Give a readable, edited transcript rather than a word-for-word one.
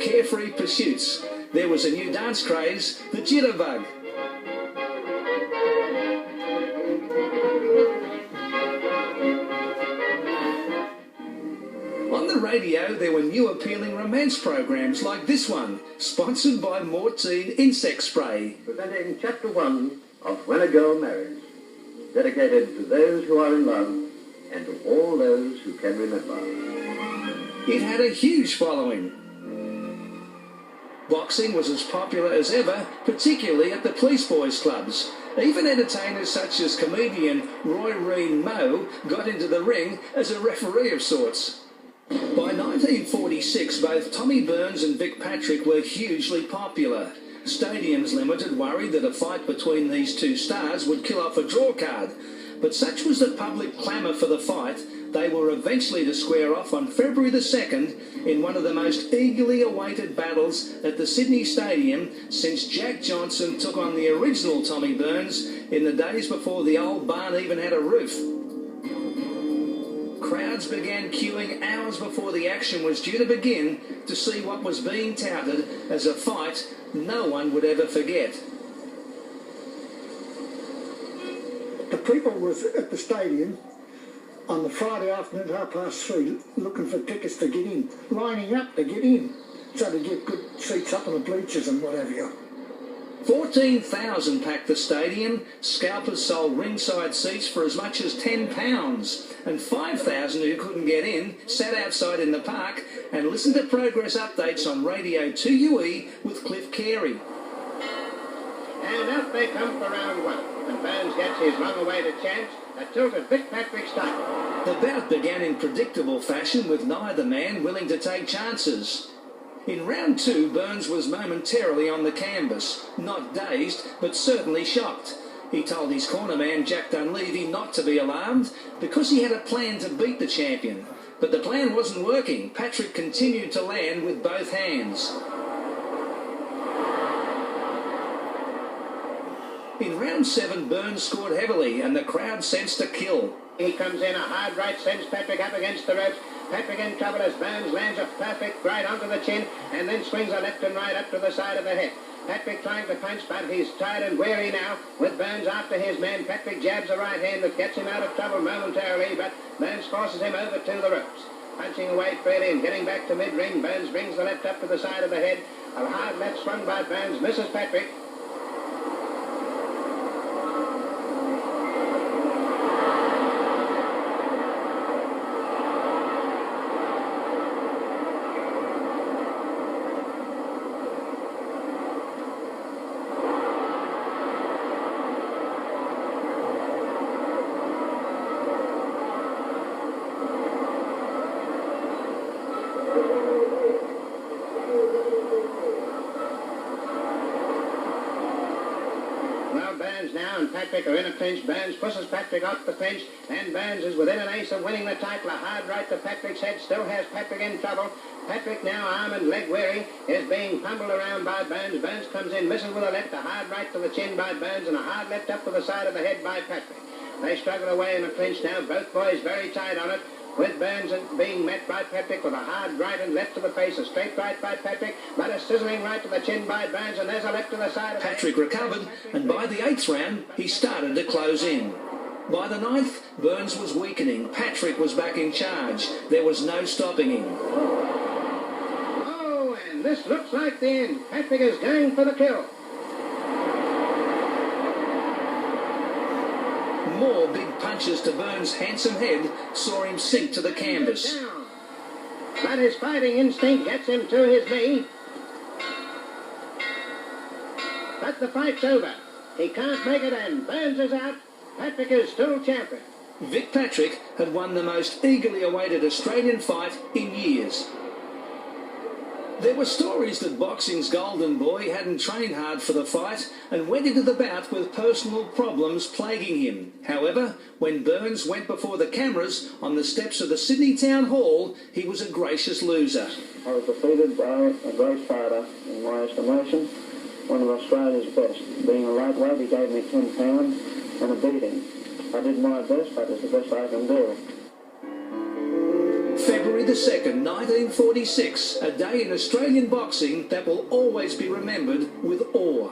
carefree pursuits. There was a new dance craze, the jitterbug. On the radio, there were new appealing romance programs like this one, sponsored by Mortine Insect Spray. Presenting Chapter 1 of When a Girl Marries, dedicated to those who are in love and to all those who can remember. It had a huge following. Boxing was as popular as ever, particularly at the police boys' clubs. Even entertainers such as comedian Roy Reen Moe got into the ring as a referee of sorts. By 1946, both Tommy Burns and Vic Patrick were hugely popular. Stadiums Limited worried that a fight between these two stars would kill off a draw card, but such was the public clamour for the fight, they were eventually to square off on February the 2nd in one of the most eagerly awaited battles at the Sydney Stadium since Jack Johnson took on the original Tommy Burns in the days before the old barn even had a roof. Crowds began queuing hours before the action was due to begin to see what was being touted as a fight no one would ever forget. The people was at the stadium on the Friday afternoon at 3:30 looking for tickets to get in, lining up to get in, so to get good seats up on the bleachers and whatever. 14,000 packed the stadium. Scalpers sold ringside seats for as much as £10, and 5,000 who couldn't get in sat outside in the park and listened to progress updates on Radio 2UE with Cliff Carey. And up they come for round one, and Burns gets his long-awaited chance at tilted Vic Patrick's title. The bout began in predictable fashion with neither man willing to take chances. In round two, Burns was momentarily on the canvas, not dazed, but certainly shocked. He told his cornerman Jack Dunleavy not to be alarmed because he had a plan to beat the champion. But the plan wasn't working. Patrick continued to land with both hands. In round 7, Burns scored heavily and the crowd sensed a kill. He comes in, a hard right sends Patrick up against the ropes. Patrick in trouble as Burns lands a perfect right onto the chin and then swings a left and right up to the side of the head. Patrick trying to punch, but he's tired and weary now. With Burns after his man, Patrick jabs a right hand that gets him out of trouble momentarily, but Burns forces him over to the ropes. Punching away freely and getting back to mid-ring, Burns brings the left up to the side of the head. A hard left swung by Burns misses Patrick. Now and Patrick are in a clinch. Burns pushes Patrick off the clinch, and Burns is within an ace of winning the title. A hard right to Patrick's head still has Patrick in trouble. Patrick, now arm and leg weary, is being pummeled around by Burns. Burns comes in, misses with a left, a hard right to the chin by Burns, and a hard left up to the side of the head by Patrick. They struggle away in a clinch now, both boys very tight on it, with Burns being met by Patrick with a hard right and left to the face, a straight right by Patrick, but a sizzling right to the chin by Burns, and there's a left to the side of Patrick recovered, and by the 8th round, he started to close in. By the 9th, Burns was weakening. Patrick was back in charge. There was no stopping him. Oh, and this looks like the end. Patrick is going for the kill. More big punches to Burns' handsome head saw him sink to the canvas. But his fighting instinct gets him to his knee. But the fight's over. He can't make it, and Burns is out. Patrick is still champion. Vic Patrick had won the most eagerly awaited Australian fight in years. There were stories that boxing's golden boy hadn't trained hard for the fight and went into the bout with personal problems plaguing him. However, when Burns went before the cameras on the steps of the Sydney Town Hall, he was a gracious loser. I was defeated by a great fighter in my estimation, one of Australia's best. Being a lightweight, he gave me 10 pounds and a beating. I did my best, but it's the best I can do. February January the 2nd, 1946, a day in Australian boxing that will always be remembered with awe.